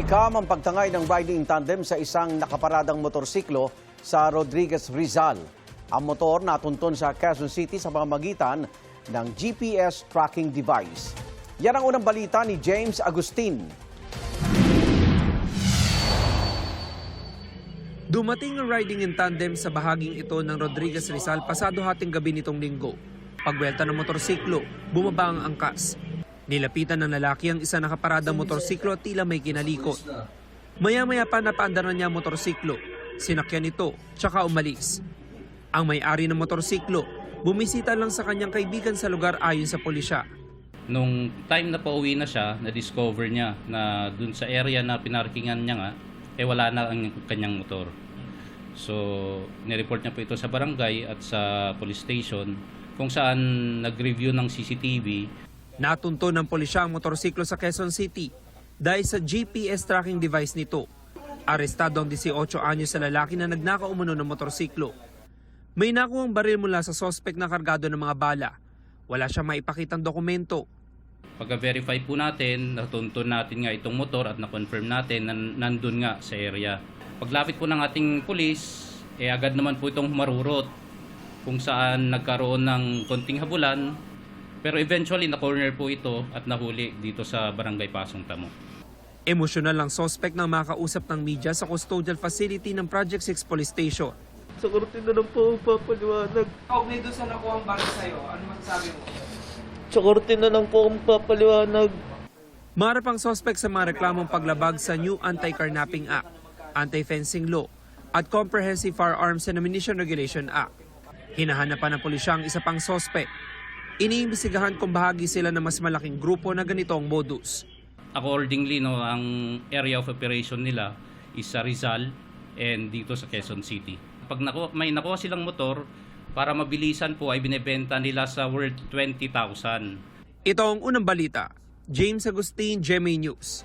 Napanikam ang pagtangay ng riding in tandem sa isang nakaparadang motorsiklo sa Rodriguez, Rizal. Ang motor natuntun sa Quezon City sa pamamagitan ng GPS tracking device. Yan ang unang balita ni James Agustin. Dumating ang riding in tandem sa bahaging ito ng Rodriguez, Rizal pasado hating gabi nitong linggo. Pagwelta ng motorsiklo, bumaba ang angkas. Nilapitan ng lalaki ang isa nakaparadang motorsiklo at tila may kinalikot. Maya-maya pa napaandaran niya ang motorsiklo. Sinakyan ito, tsaka umalis. Ang may-ari ng motorsiklo, bumisita lang sa kanyang kaibigan sa lugar ayon sa pulisya. Nung time na pauwi na siya, na-discover niya na dun sa area na pinarkingan niya nga, wala na ang kanyang motor. So, nireport niya po ito sa barangay at sa police station kung saan nag-review ng CCTV. Natunto ng pulisya ang motorsiklo sa Quezon City dahil sa GPS tracking device nito. Arestado ang 18 anyos sa lalaki na nagnakaw umano ng motorsiklo. May nakuhang baril mula sa sospek na kargado ng mga bala. Wala siyang maipakitang dokumento. Pagka-verify po natin, natunto natin nga itong motor at na-confirm natin na nandun nga sa area. Paglapit po ng ating pulis, agad naman po itong marurot kung saan nagkaroon ng konting habulan. Pero eventually, na-corner po ito at nahuli dito sa Barangay Pasong Tamo. Emosyonal ang sospek ng makausap ng media sa custodial facility ng Project 6 Police Station. Sa korte na lang po papaliwanag. Kaugnay doon sa nakuha ang baril sa'yo, ano masasabi mo? Sa korte na lang po akong papaliwanag. Maharap ang sospek sa mga reklamong paglabag sa New Anti-Carnapping Act, Anti-Fencing Law, at Comprehensive Firearms and Ammunition Regulation Act. Hinahanapan ng pulisya ang isa pang sospek. Iniimbestigahan kung bahagi sila ng mas malaking grupo na ganitong modus. Accordingly, ang area of operation nila is sa Rizal and dito sa Quezon City. Pag may nakuha silang motor, para mabilisan po ay binebenta nila sa worth 20,000. Ito ang unang balita. James Agustin, GMA News.